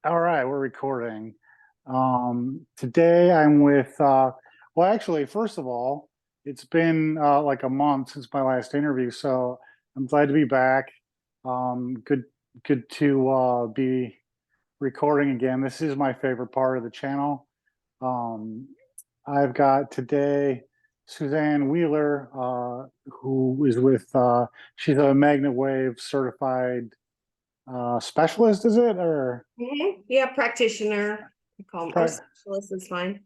All right, we're recording. Today I'm with, well, actually, first of all, it's been like a month since my last interview, so I'm glad to be back. Good, good to be recording again. This is my favorite part of the channel. Um, I've got today Suzanne Wheeler, who is with, she's a MagnaWave certified specialist, is it? Or Yeah, practitioner. I call them, or pra specialist is fine.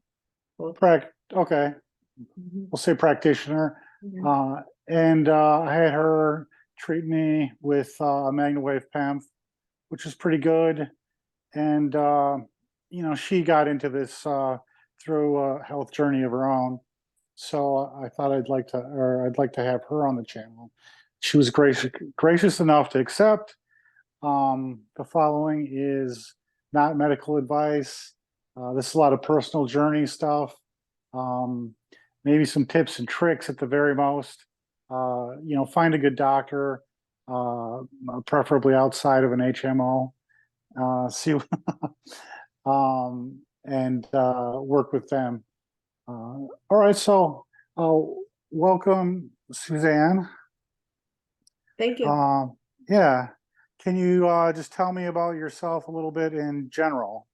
Both. okay, Mhm. we'll say practitioner. Mhm. Uh, and I had her treat me with a MagnaWave pen, which is pretty good. And she got into this through a health journey of her own. So I thought I'd like to have her on the channel. She was gracious enough to accept. The following is not medical advice. This is a lot of personal journey stuff. Um, Maybe some tips and tricks at the very most. Find a good doctor, preferably outside of an HMO. See, and work with them. All right, so uh, welcome, Suzanne. Thank you. Yeah, can you just tell me about yourself a little bit in general?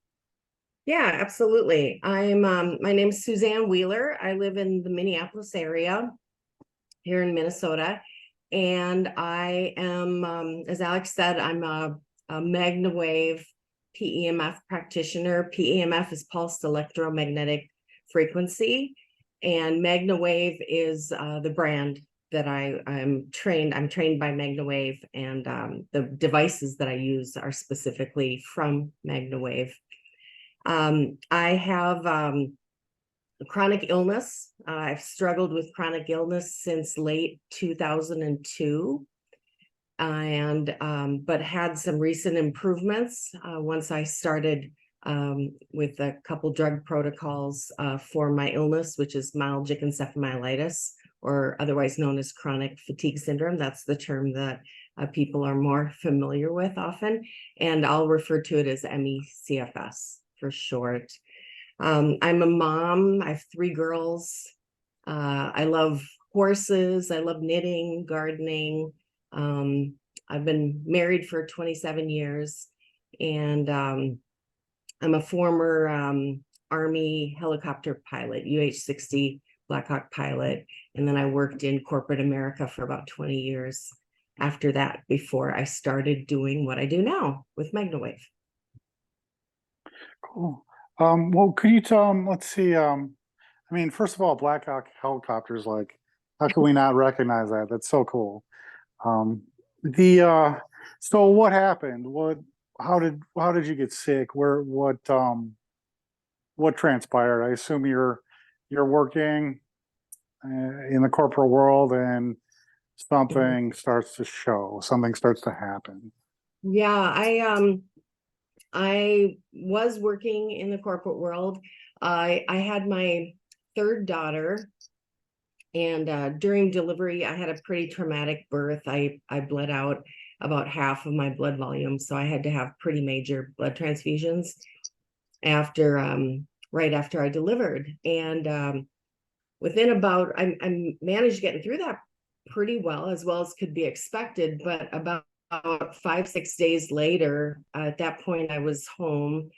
Yeah, absolutely. My name's Suzanne Wheeler. I live in the Minneapolis area here in Minnesota. And I am, as Alex said, I'm a MagnaWave PEMF practitioner. PEMF is pulsed electromagnetic frequency, and MagnaWave is the brand that I'm trained. I'm trained by MagnaWave, and the devices that I use are specifically from MagnaWave. I have chronic illness. I've struggled with chronic illness since late 2002, but had some recent improvements once I started with a couple drug protocols for my illness, which is myalgic encephalomyelitis, or otherwise known as chronic fatigue syndrome. That's the term that people are more familiar with often, and I'll refer to it as ME CFS for short. I'm a mom. I have 3 girls. I love horses. I love knitting, gardening. I've been married for 27 years, and I'm a former Army helicopter pilot, UH-60 Black Hawk pilot. And then I worked in corporate America for about 20 years after that, before I started doing what I do now with MagnaWave. Cool. Well, could you tell let's see, I mean, first of all, Black Hawk helicopters, like, how can we not recognize that? That's so cool. The so what happened? How did you get sick? What transpired? I assume you're working in the corporate world and something starts to show, something starts to happen. Yeah, I was working in the corporate world. I had my 3rd daughter, and during delivery, I had a pretty traumatic birth. I bled out about half of my blood volume, so I had to have pretty major blood transfusions after right after I delivered. And within about, I managed getting through that pretty well as could be expected. But about 5-6 days later, at that point, I was home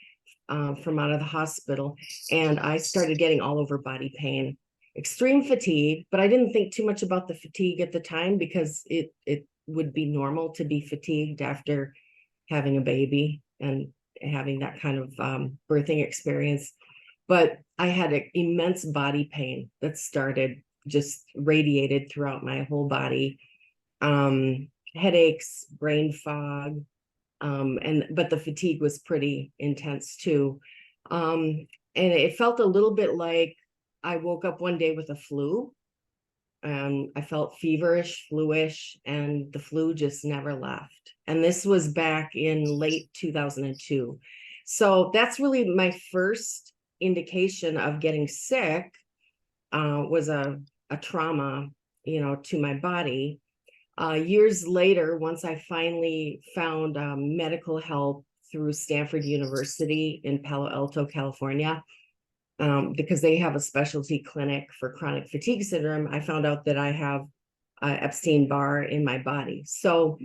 from out of the hospital, and I started getting all over body pain, extreme fatigue. But I didn't think too much about the fatigue at the time, because it would be normal to be fatigued after having a baby and having that kind of birthing experience. But I had an immense body pain that started, just radiated throughout my whole body. Headaches, brain fog, but the fatigue was pretty intense too. And it felt a little bit like I woke up one day with a flu, and I felt feverish, fluish, and the flu just never left. And this was back in late 2002. So that's really my first indication of getting sick, was a trauma, to my body. Years later, once I finally found medical help through Stanford University in Palo Alto, California, because they have a specialty clinic for chronic fatigue syndrome, I found out that I have Epstein-Barr in my body. So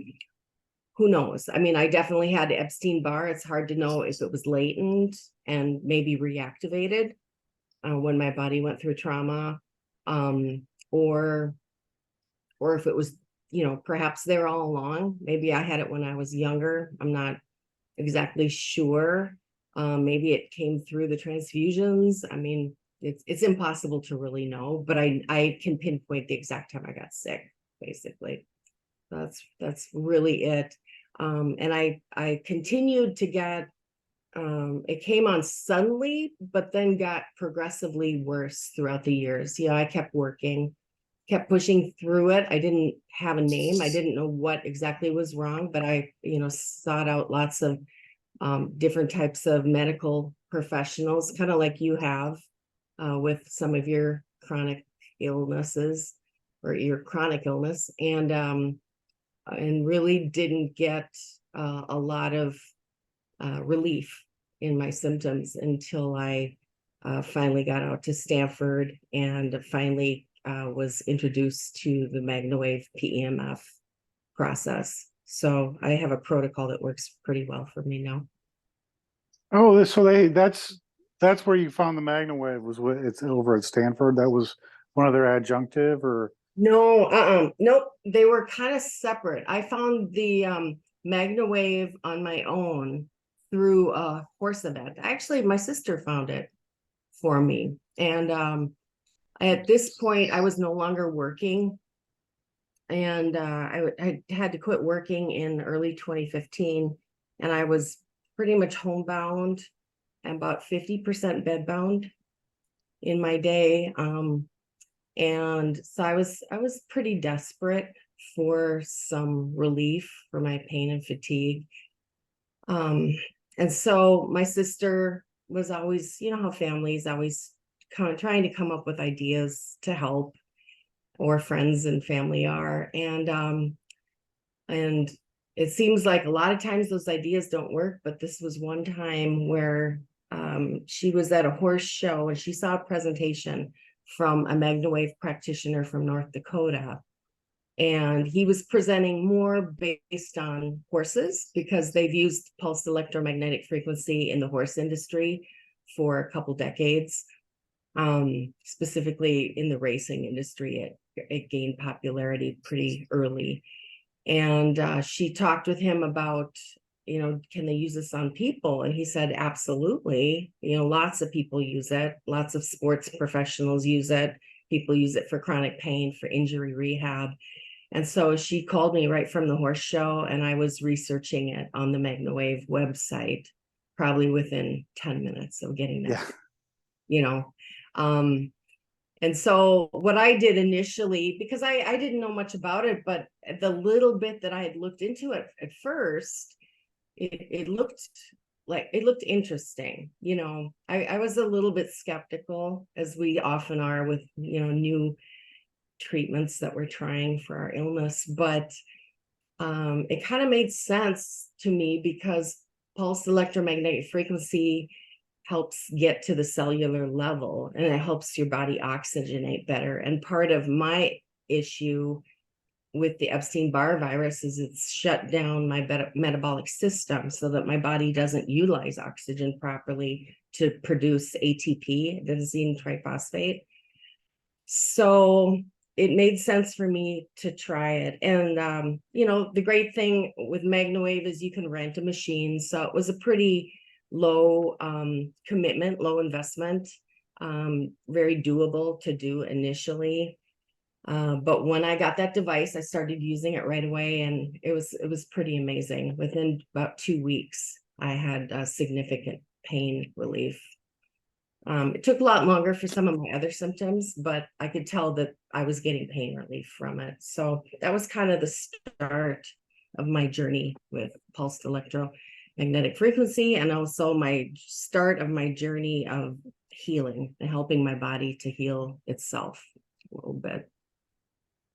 who knows? I mean, I definitely had Epstein-Barr. It's hard to know if it was latent and maybe reactivated when my body went through trauma, or if it was, perhaps there all along. Maybe I had it when I was younger. I'm not exactly sure. Maybe it came through the transfusions. I mean, it's impossible to really know, but I can pinpoint the exact time I got sick, basically. That's really it. And I continued to get, it came on suddenly, but then got progressively worse throughout the years. I kept working, kept pushing through it. I didn't have a name. I didn't know what exactly was wrong, but I, sought out lots of different types of medical professionals, kind of like you have with some of your chronic illnesses or your chronic illness, and really didn't get a lot of relief in my symptoms until I finally got out to Stanford and finally was introduced to the MagnaWave PEMF process. So I have a protocol that works pretty well for me now. Oh, so that's where you found the MagnaWave, was it's over at Stanford. That was one of their adjunctive, or No, nope. They were kind of separate. I found the MagnaWave on my own through a horse event. Actually, my sister found it for me. And at this point, I was no longer working. And I had to quit working in early 2015. And I was pretty much homebound and about 50% bedbound in my day. And so I was pretty desperate for some relief for my pain and fatigue. And so my sister was always, how families always trying to come up with ideas to help, or friends and family are. And it seems like a lot of times those ideas don't work, but this was one time where she was at a horse show and she saw a presentation from a MagnaWave practitioner from North Dakota. And he was presenting more based on horses because they've used pulsed electromagnetic frequency in the horse industry for a couple decades. Specifically in the racing industry, it gained popularity pretty early. And she talked with him about, can they use this on people? And he said, absolutely. Lots of people use it. Lots of sports professionals use it. People use it for chronic pain, for injury rehab. And so she called me right from the horse show, and I was researching it on the MagnaWave website, probably within 10 minutes of getting that, And so what I did initially, because I didn't know much about it, but the little bit that I had looked into it at first, it looked interesting. I was a little bit skeptical, as we often are with, new treatments that we're trying for our illness, but it kind of made sense to me because pulsed electromagnetic frequency helps get to the cellular level, and it helps your body oxygenate better. And part of my issue with the Epstein-Barr virus is it's shut down my metabolic system so that my body doesn't utilize oxygen properly to produce ATP, adenosine triphosphate. So it made sense for me to try it. And, the great thing with MagnaWave is you can rent a machine. So it was a pretty low commitment, low investment, very doable to do initially. But when I got that device, I started using it right away, and it was pretty amazing. Within about 2 weeks, I had significant pain relief. It took a lot longer for some of my other symptoms, but I could tell that I was getting pain relief from it. So that was kind of the start of my journey with pulsed electromagnetic frequency, and also my start of my journey of healing and helping my body to heal itself a little bit.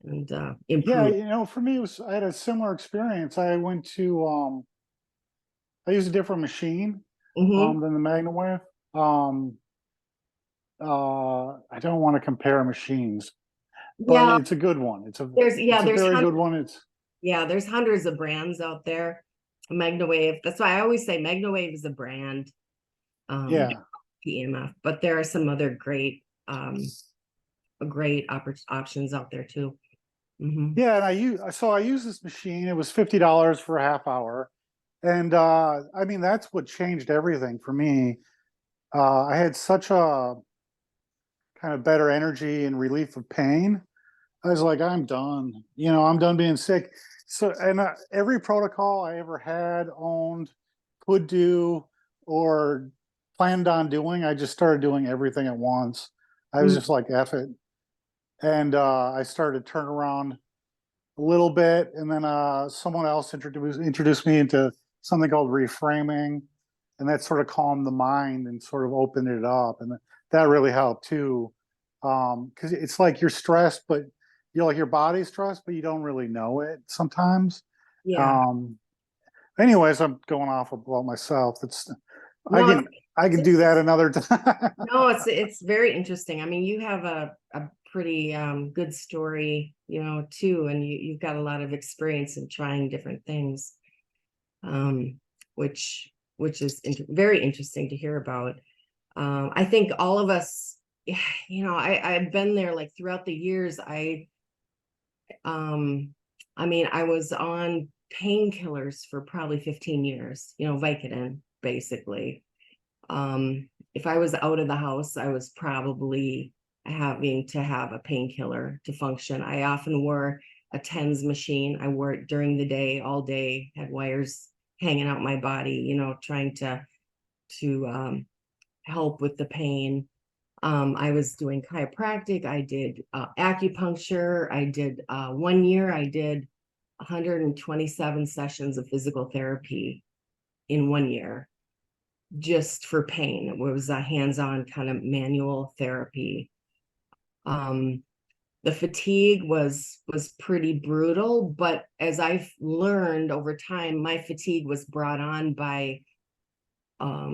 and Yeah, improve. for me, I had a similar experience. I went to, I used a different machine, Hmm. than the MagnaWave. Um, I don't want to compare machines, but Yeah, it's a good one. there's It's yeah, a very good one. there's hundreds of brands out there. MagnaWave. That's why I always say MagnaWave is a brand. Um, Yeah, PEMF, but there are some other great options out there too. Hmm. yeah. And I used this machine. It was $50 for a half hour, and I mean that's what changed everything for me. I had such a kind of better energy and relief of pain. I was like, I'm done. I'm done being sick. So, and every protocol I ever had, owned, could do, or planned on doing, I just started doing everything at once. I was just like, F it. And I started to turn around a little bit. And then someone else introduced me into something called reframing. And that sort of calmed the mind and sort of opened it up. And that really helped too. Because it's like you're stressed, but you're like your body's stressed, but you don't really know it sometimes. Yeah. Um, anyways, I'm going off about myself. I No, can I can do that another time. no, it's very interesting. I mean, you have a pretty good story, too, and you've got a lot of experience in trying different things, um, which is very interesting to hear about. I think all of us, I've been there like throughout the years. Um, I mean, I was on painkillers for probably 15 years, Vicodin, basically. If I was out of the house, I was probably having to have a painkiller to function. I often wore a TENS machine. I wore it during the day, all day, had wires hanging out my body, trying to help with the pain. I was doing chiropractic. I did acupuncture. I did 1 year. I did 127 sessions of physical therapy in 1 year just for pain. It was a hands-on kind of manual therapy. Um, the fatigue was pretty brutal, but as I've learned over time, my fatigue was brought on by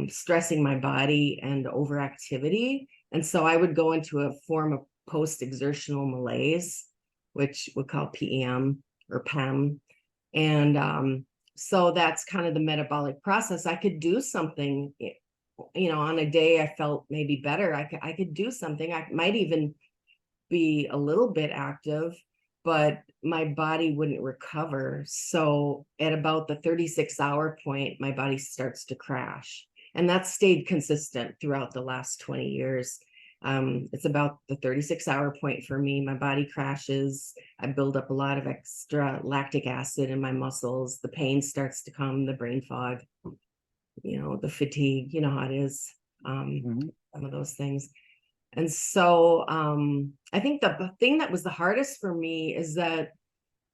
stressing my body and overactivity. And so I would go into a form of post-exertional malaise, which we call PEM or PEM. And so that's kind of the metabolic process. I could do something, on a day I felt maybe better. I could do something. I might even be a little bit active, but my body wouldn't recover. So at about the 36-hour point, my body starts to crash. And that's stayed consistent throughout the last 20 years. It's about the 36-hour point for me. My body crashes. I build up a lot of extra lactic acid in my muscles. The pain starts to come, the brain fog, the fatigue, how it is, Mhm. some of those things. And so I think the thing that was the hardest for me is that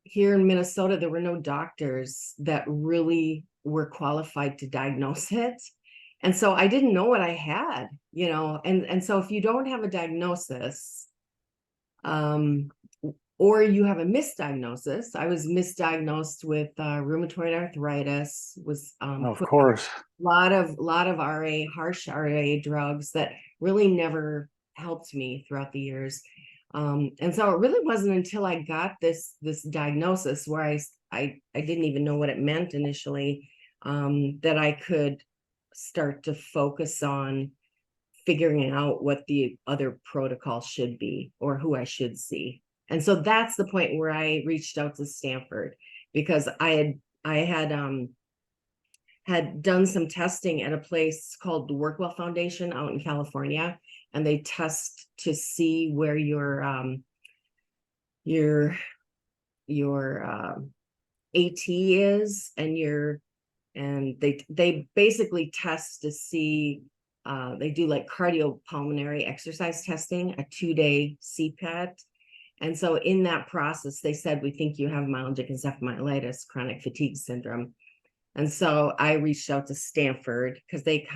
here in Minnesota, there were no doctors that really were qualified to diagnose it. And so I didn't know what I had, and so if you don't have a diagnosis, um, or you have a misdiagnosis, I was misdiagnosed with rheumatoid arthritis, was Of put on course. lot of RA, harsh RA drugs that really never helped me throughout the years. And so it really wasn't until I got this diagnosis where I didn't even know what it meant initially, that I could start to focus on figuring out what the other protocol should be or who I should see. And so that's the point where I reached out to Stanford, because I had done some testing at a place called the Workwell Foundation out in California, and they test to see where your AT is, and they basically test to see, they do like cardiopulmonary exercise testing, a 2-day CPAT. And so in that process, they said, we think you have myalgic encephalomyelitis, chronic fatigue syndrome. And so I reached out to Stanford because they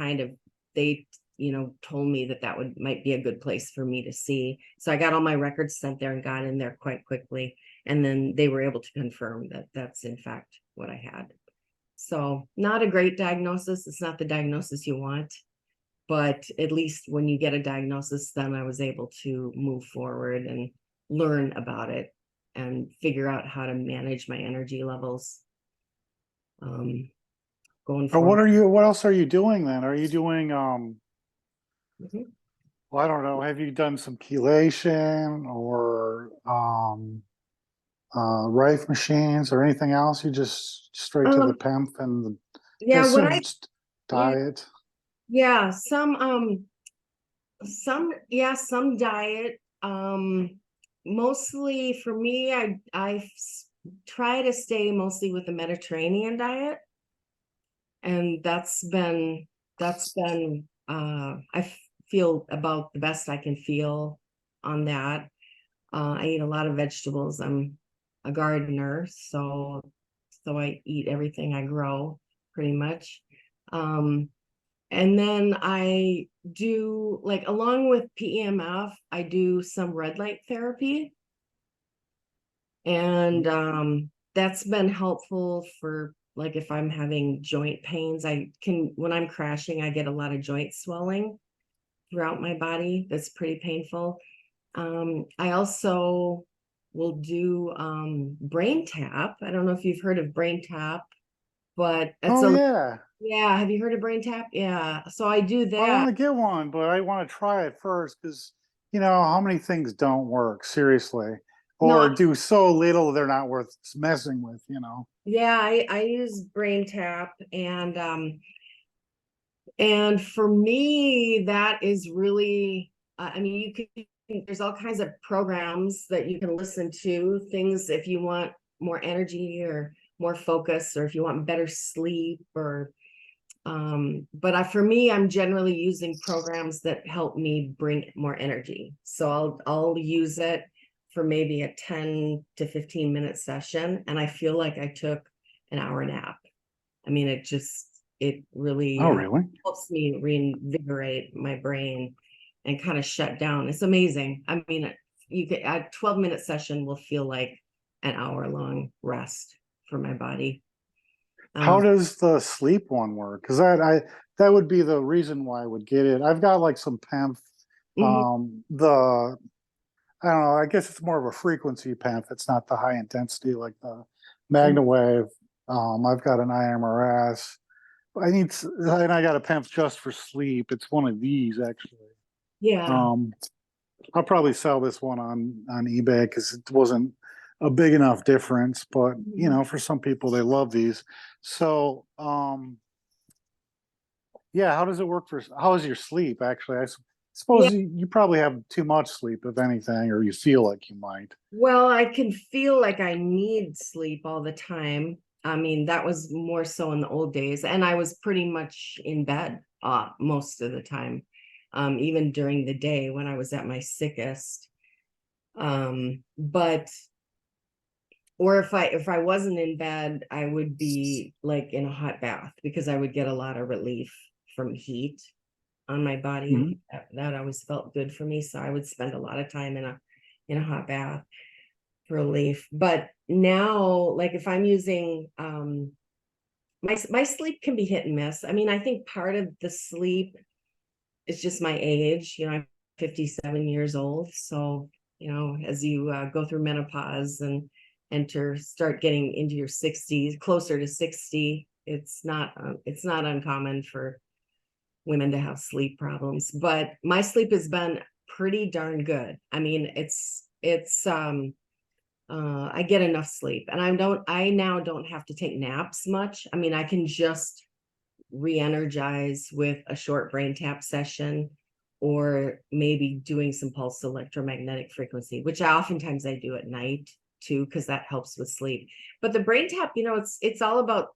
told me that might be a good place for me to see. So I got all my records sent there and got in there quite quickly. And then they were able to confirm that that's in fact what I had. So not a great diagnosis. It's not the diagnosis you want, but at least when you get a diagnosis, then I was able to move forward and learn about it and figure out how to manage my energy levels going Or forward. what else are you doing then? Are you doing, Mhm. well, I don't know, have you done some chelation or, Rife machines or anything else? You just straight to the Um, PEMF and I yeah, what assume I it's yeah, diet. yeah, some diet. Mostly for me, try to stay mostly with the Mediterranean diet, and that's been feel about the best I can feel on that. I eat a lot of vegetables. I'm a gardener, so I eat everything I grow pretty much. Um, and then I do, like, along with PEMF, I do some red light therapy. And that's been helpful for, like, if I'm having joint pains, when I'm crashing, I get a lot of joint swelling throughout my body. That's pretty painful. I also will do brain tap. I don't know if you've heard of brain tap, but Oh yeah. yeah, have you heard of brain tap? Yeah. So I do I want that. to get one, but I want to try it first because you know how many things don't work, seriously, No, or do so little they're not worth messing with, you know. yeah, I use brain tap, and for me, that is really, I mean, there's all kinds of programs that you can listen to, things if you want more energy or more focus, or if you want better sleep, but for me, I'm generally using programs that help me bring more energy. So I'll use it for maybe a 10 to 15-minute session, and I feel like I took an hour nap. I mean, it really Oh really? helps me reinvigorate my brain and kind of shut down. It's amazing. I mean, a 12-minute session will feel like an hour-long rest for my body. How Um, does the sleep one work? Because that would be the reason why I would get it. I've got like some PEMF. mhm, The I don't know. I guess it's more of a frequency PEMF. It's not the high intensity like the mhm. MagnaWave. I've got an IMRS. And I got a PEMF just for sleep. It's one of these actually. Yeah. Um, I'll probably sell this one on eBay because it wasn't a big enough difference. But you Mhm. know, for some people, they love these. So, yeah, how does it work for? How is your sleep actually? Yeah. Suppose you probably have too much sleep, if anything, or you feel like you might. Well, I can feel like I need sleep all the time. I mean, that was more so in the old days, and I was pretty much in bed most of the time, even during the day when I was at my sickest. But or if I wasn't in bed, I would be like in a hot bath because I would get a lot of relief from heat on my Mhm. body. That always felt good for me, so I would spend a lot of time in a hot bath for relief. But now, like, if I'm using my sleep can be hit and miss. I mean, I think part of the sleep is just my age. I'm 57 years old, so as you go through menopause and start getting into your 60s, closer to 60, it's not uncommon for women to have sleep problems. But my sleep has been pretty darn good. I mean, I get enough sleep, and I now don't have to take naps much. I mean, I can just re-energize with a short brain tap session, or maybe doing some pulse electromagnetic frequency, which oftentimes I do at night too, because that helps with sleep. But the brain tap, it's all about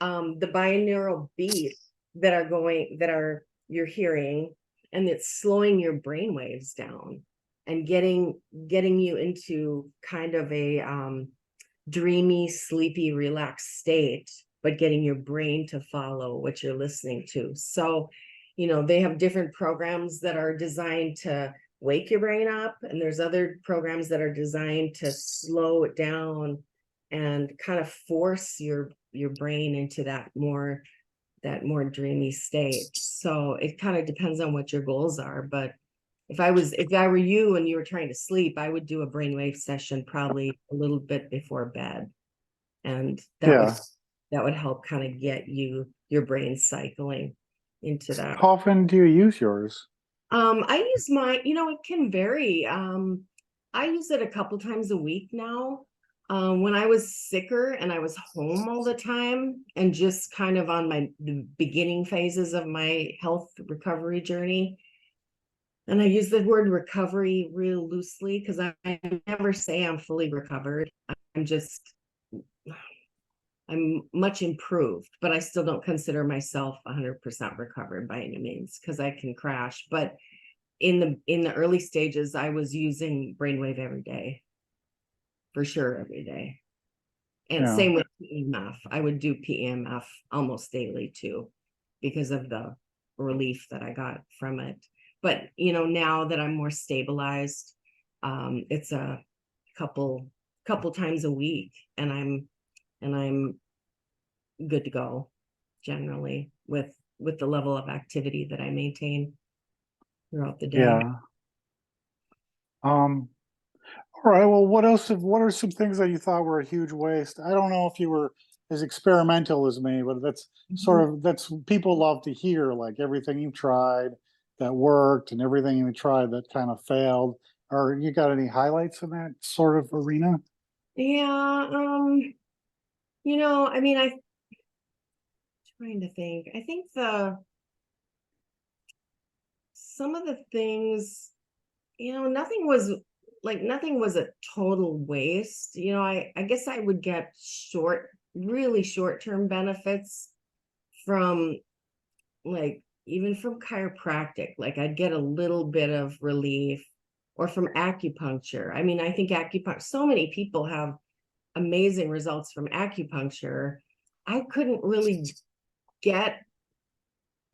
the binaural beats that are you're hearing, and it's slowing your brain waves down and getting you into kind of a dreamy, sleepy, relaxed state, but getting your brain to follow what you're listening to. So, they have different programs that are designed to wake your brain up, and there's other programs that are designed to slow it down and kind of force your brain into that more dreamy state. So it kind of depends on what your goals are. But if I were you and you were trying to sleep, I would do a brainwave session probably a little bit before bed. And Yeah. that would help kind of get your brain cycling into that. How often do you use yours? I use mine, it can vary. I use it a couple times a week now. When I was sicker and I was home all the time and just kind of on the beginning phases of my health recovery journey. And I use the word recovery real loosely because I never say I'm fully recovered. I'm much improved, but I still don't consider myself 100% recovered by any means because I can crash. But in the early stages, I was using brainwave every day, for sure, every day. And Yeah. same with PEMF. I would do PEMF almost daily too, because of the relief that I got from it. But now that I'm more stabilized, it's a couple times a week, and I'm good to go generally with the level of activity that I maintain throughout the day. Yeah. All right. Well, what are some things that you thought were a huge waste? I don't know if you were as experimental as me, but that's people love to hear, like everything you tried that worked and everything you tried that kind of failed. Or you got any highlights in that sort of arena? Yeah, I mean, I'm trying to think. I think some of the things, nothing was a total waste. I guess I would get really short-term benefits from, like, even from chiropractic. Like, I'd get a little bit of relief, or from acupuncture. I mean, I think acupuncture, so many people have amazing results from acupuncture. I couldn't really get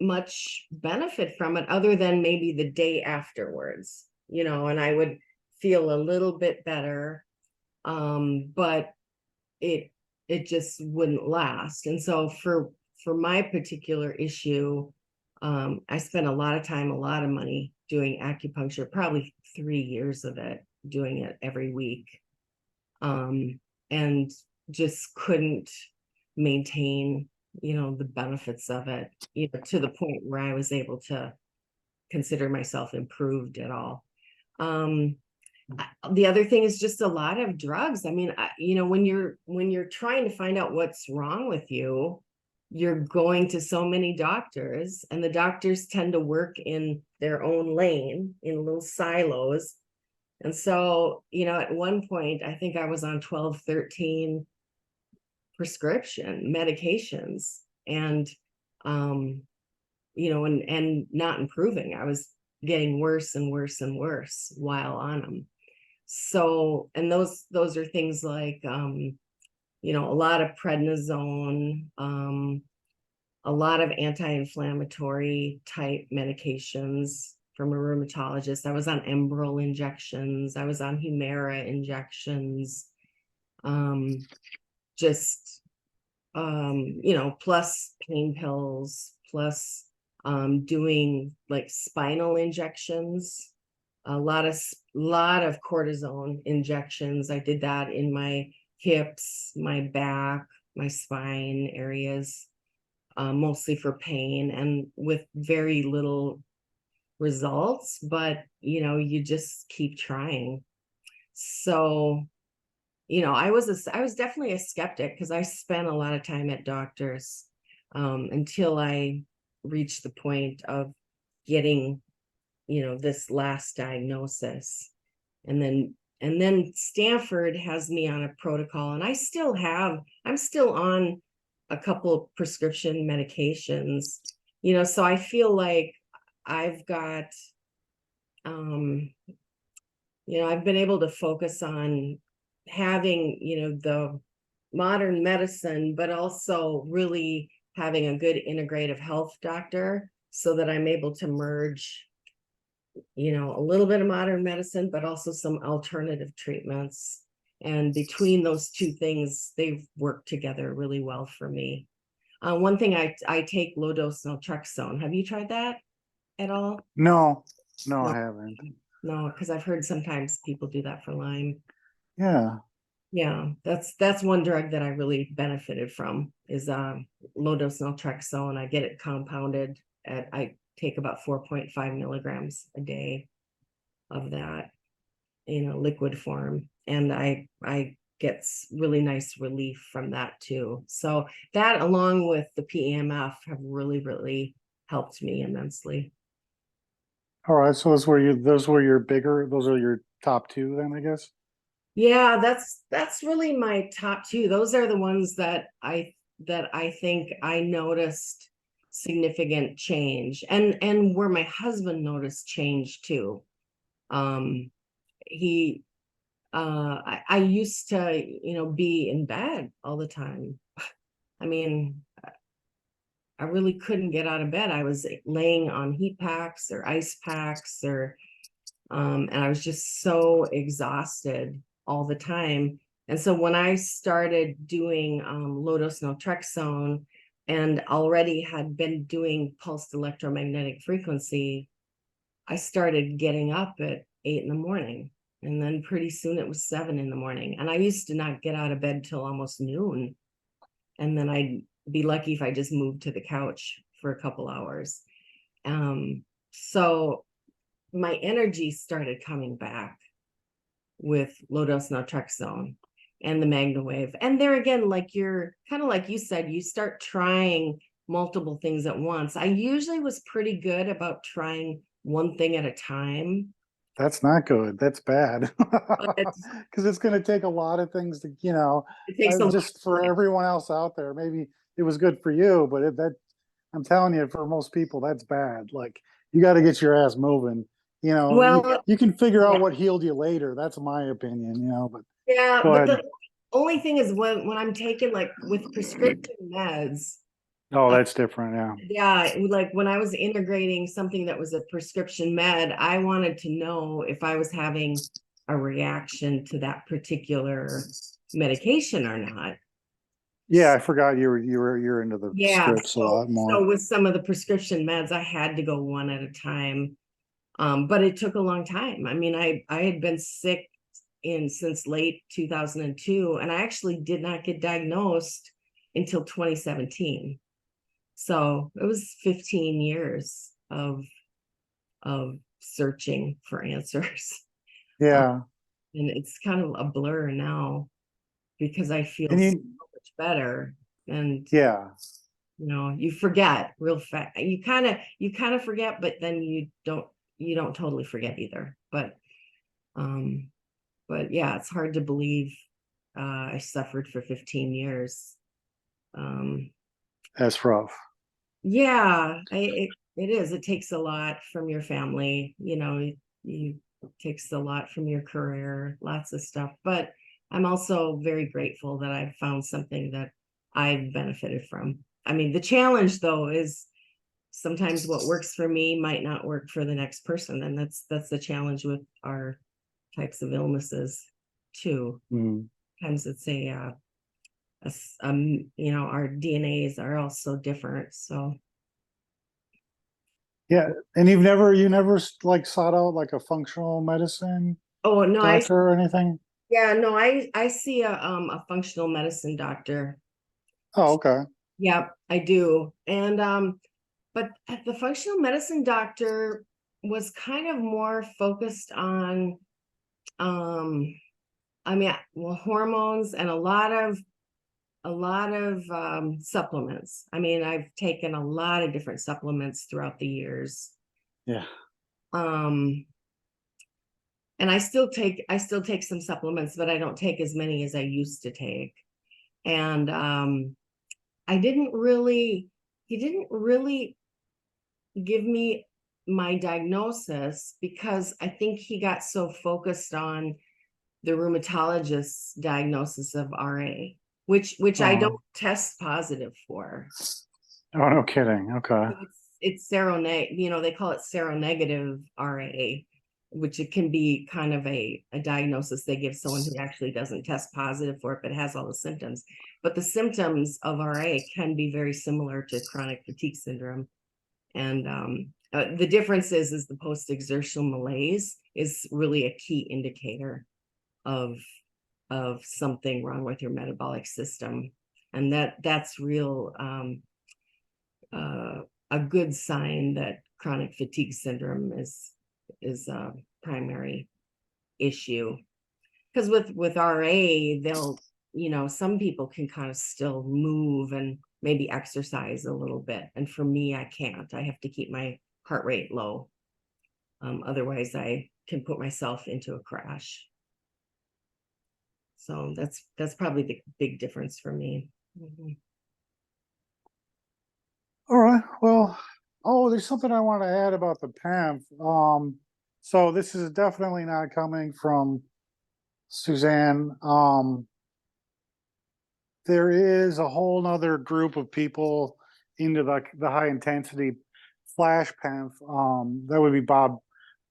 much benefit from it other than maybe the day afterwards, and I would feel a little bit better. But it just wouldn't last. And so for my particular issue, I spent a lot of time, a lot of money doing acupuncture, probably 3 years of it, doing it every week. And just couldn't maintain, the benefits of it, to the point where I was able to consider myself improved at all. The other thing is just a lot of drugs. I mean, when you're trying to find out what's wrong with you, you're going to so many doctors, and the doctors tend to work in their own lane in little silos. And so, at one point, I think I was on 12, 13 prescription medications, and, and not improving. I was getting worse and worse and worse while on them. So, and those are things like, a lot of prednisone, a lot of anti-inflammatory type medications from a rheumatologist. I was on Enbrel injections. I was on Humira injections. Just, plus pain pills, plus doing like spinal injections, a lot of cortisone injections. I did that in my hips, my back, my spine areas, mostly for pain, and with very little results, but you just keep trying. So, I was definitely a skeptic because I spent a lot of time at doctors, until I reached the point of getting, this last diagnosis. And then Stanford has me on a protocol, and I'm still on a couple prescription medications, so I feel like I've got, I've been able to focus on having, the modern medicine, but also really having a good integrative health doctor, so that I'm able to merge a little bit of modern medicine, but also some alternative treatments. And between those two things, they've worked together really well for me. One thing, I take low dose naltrexone. Have you tried that at all? No, no, No, I haven't. no, because I've heard sometimes people do that for Lyme. Yeah. Yeah, that's one drug that I really benefited from is low dose naltrexone. I get it compounded I take about 4.5 milligrams a day of that in a liquid form, and I get really nice relief from that too. So that, along with the PEMF, have really helped me immensely. All right. So those were your bigger, those are your top two then, I guess. Yeah, that's really my top two. Those are the ones that I think I noticed significant change, and where my husband noticed change too. He I used to, be in bed all the time. I mean, I really couldn't get out of bed. I was laying on heat packs or ice packs, and I was just so exhausted all the time. And so when I started doing low dose naltrexone and already had been doing pulsed electromagnetic frequency, I started getting up at 8 in the morning. And then pretty soon it was 7 in the morning. And I used to not get out of bed till almost noon. And then I'd be lucky if I just moved to the couch for a couple hours. So my energy started coming back with low dose naltrexone and the MagnaWave. And there again, like you're kind of like you said, you start trying multiple things at once. I usually was pretty good about trying one thing at a time. That's not good. That's bad. But Because it's going to take a lot of things to, it takes a lot just for of time. everyone else out there. Maybe it was good for you, but I'm telling you, for most people, that's bad. Like, you got to get your ass moving. Well, You can figure yeah, out what healed you later. That's my opinion, but yeah, go but ahead. the only thing is when I'm taking, like, with prescription meds, Oh, that's different. Yeah. yeah, like when I was integrating something that was a prescription med, I wanted to know if I was having a reaction to that particular medication or not. Yeah, I forgot you're into the Yeah, scripts a lot so more. with some of the prescription meds, I had to go one at a time. But it took a long time. I mean, I had been sick since late 2002, and I actually did not get diagnosed until 2017. So it was 15 years of searching for answers. Um, Yeah. and it's kind of a blur now because I feel And so much better. And yeah. you forget real fast. You kind of forget, but then you don't totally forget either. But yeah, it's hard to believe I suffered for 15 years. Um, That's rough. yeah, it is. It takes a lot from your family, it takes a lot from your career, lots of stuff. But I'm also very grateful that I've found something that I've benefited from. I mean, the challenge though is sometimes what works for me might not work for the next person, and that's the challenge with our types of illnesses too. Mm. Sometimes it's our DNAs are all so different. So Yeah. And you never like sought out like a functional medicine oh no, doctor or anything? I see a functional medicine doctor. Oh, okay. Yep, I do. And but the functional medicine doctor was kind of more focused on I mean, well, hormones and a lot of supplements. I mean, I've taken a lot of different supplements throughout the years. Yeah. Um, and I still take some supplements, but I don't take as many as I used to take. And I didn't really he didn't really give me my diagnosis because I think he got so focused on the rheumatologist's diagnosis of RA, which I don't Oh, test positive for. oh, no kidding. Okay. it's seroneg, they call it seronegative RA, which it can be kind of a diagnosis they give someone who actually doesn't test positive for it, but has all the symptoms. But the symptoms of RA can be very similar to chronic fatigue syndrome. And the difference is the post-exertional malaise is really a key indicator of something wrong with your metabolic system. And that's real a good sign that chronic fatigue syndrome is a primary issue. Because with RA, they'll, some people can kind of still move and maybe exercise a little bit. And for me, I can't. I have to keep my heart rate low. Otherwise, I can put myself into a crash. So that's probably the big difference for me. All right. Well, there's something I want to add about the PAMF. So this is definitely not coming from Suzanne. There is a whole nother group of people into the high intensity flash PAMF. That would be Bob.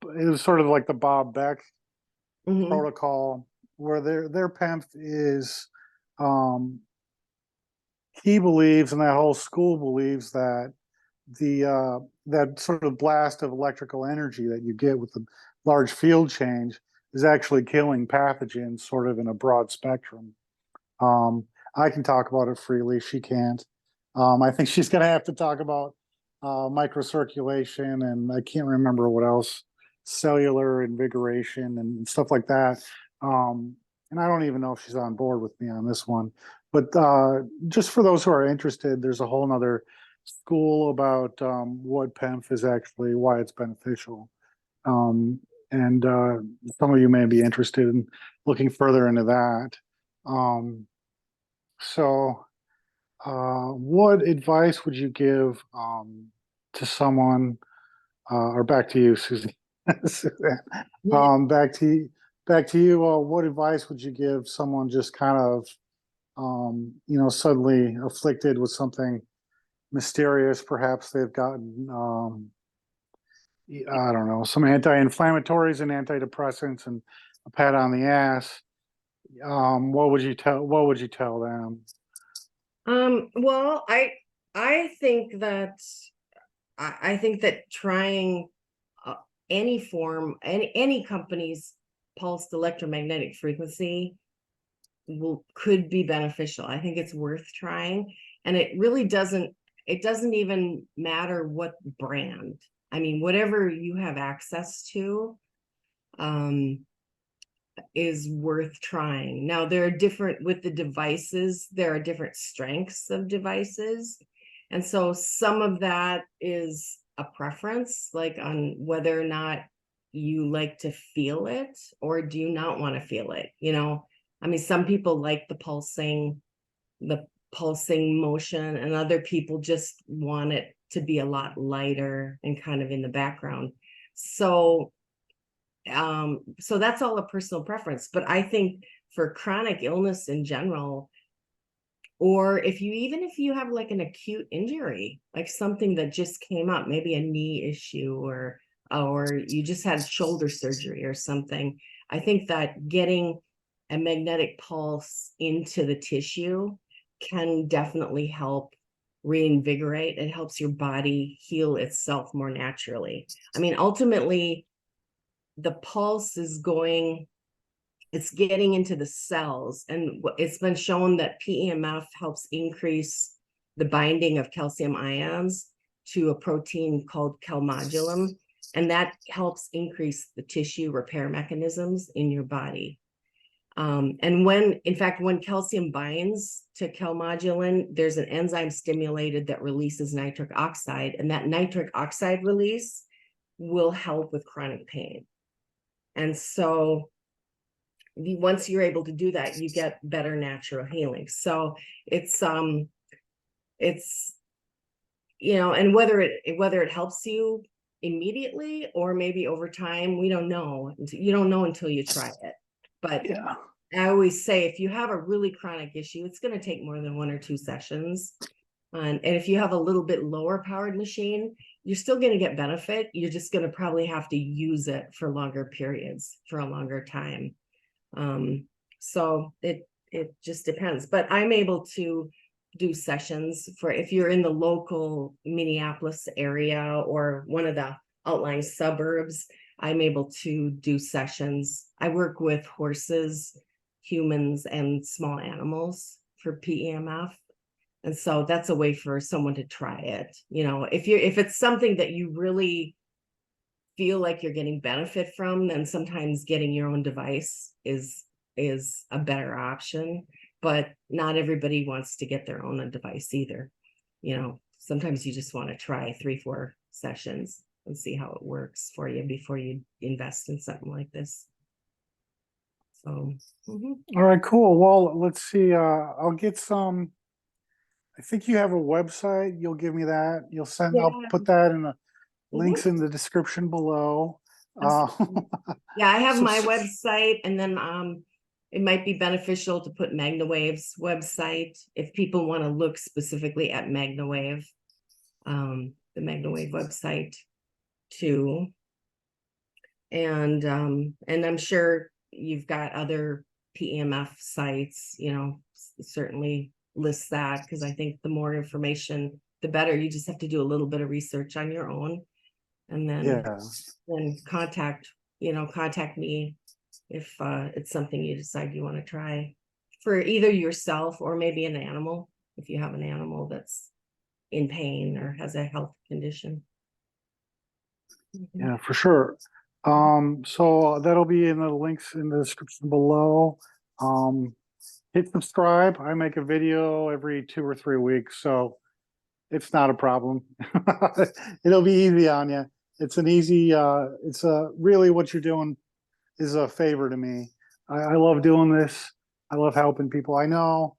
It was sort of like the Bob Beck protocol, where their PAMF is, he believes, and that whole school believes, that that sort of blast of electrical energy that you get with the large field change is actually killing pathogens sort of in a broad spectrum. I can talk about it freely. She can't. I think she's going to have to talk about microcirculation, and I can't remember what else, cellular invigoration and stuff like that. And I don't even know if she's on board with me on this one. But just for those who are interested, there's a whole nother school about what PEMF is actually, why it's beneficial. And some of you may be interested in looking further into that. So what advice would you give to someone, or back to you, Suzanne? Back to you. What advice would you give someone just kind of, suddenly afflicted with something mysterious? Perhaps they've gotten, I don't know, some anti-inflammatories and antidepressants and a pat on the ass. What would you tell them? Well, I think that trying any form, any company's pulsed electromagnetic frequency could be beneficial. I think it's worth trying, and it really doesn't even matter what brand. I mean, whatever you have access to is worth trying. Now, there are different, with the devices, there are different strengths of devices. And so some of that is a preference, like on whether or not you like to feel it, or do you not want to feel it? I mean, some people like the pulsing motion, and other people just want it to be a lot lighter and kind of in the background. So that's all a personal preference. But I think for chronic illness in general, or if you have like an acute injury, like something that just came up, maybe a knee issue, or you just had shoulder surgery or something, I think that getting a magnetic pulse into the tissue can definitely help reinvigorate. It helps your body heal itself more naturally. I mean, ultimately, the pulse is it's getting into the cells, and it's been shown that PEMF helps increase the binding of calcium ions to a protein called calmodulin, and that helps increase the tissue repair mechanisms in your body. And when calcium binds to calmodulin, there's an enzyme stimulated that releases nitric oxide, and that nitric oxide release will help with chronic pain. And so once you're able to do that, you get better natural healing. So it's and whether it helps you immediately or maybe over time, we don't know. You don't know until you try it. But yeah, I always say, if you have a really chronic issue, it's going to take more than 1 or 2 sessions. And if you have a little bit lower powered machine, you're still going to get benefit. You're just going to probably have to use it for longer periods, for a longer time. So it just depends. But I'm able to do sessions for if you're in the local Minneapolis area or one of the outlying suburbs. I'm able to do sessions. I work with horses, humans, and small animals for PEMF. And so that's a way for someone to try it. You know, if it's something that you really feel like you're getting benefit from, then sometimes getting your own device is a better option. But not everybody wants to get their own device either. You know, sometimes you just want to try 3-4 sessions and see how it works for you before you invest in something like this. So, All right, cool. Well, let's see. I'll get some. I think you have a website. You'll give me that. You'll send. yeah. I'll put that in the Mhm. links in the description below. Uh, Yeah, I have so- my website, and then it might be beneficial to put MagnaWave's website if people want to look specifically at MagnaWave, the MagnaWave website too. And I'm sure you've got other PEMF sites, you know, certainly list that, because I think the more information, the better. You just have to do a little bit of research on your own, and yeah. then contact me if it's something you decide you want to try for either yourself or maybe an animal, if you have an animal that's in pain or has a health condition. Yeah, for sure. So that'll be in the links in the description below. Hit subscribe. I make a video every 2 or 3 weeks, so it's not a problem. It'll be easy on you. It's an easy, it's really what you're doing is a favor to me. I love doing this. I love helping people. I know,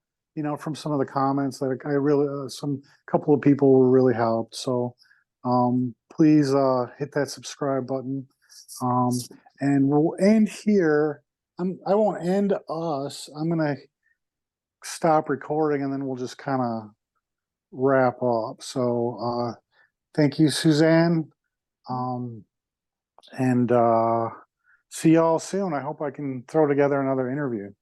from some of the comments that I really, some couple of people were really helped. So please hit that subscribe button. And we'll end here. I won't end us. I'm gonna stop recording and then we'll just kind of wrap up. So thank you, Suzanne. And see y'all soon. I hope I can throw together another interview.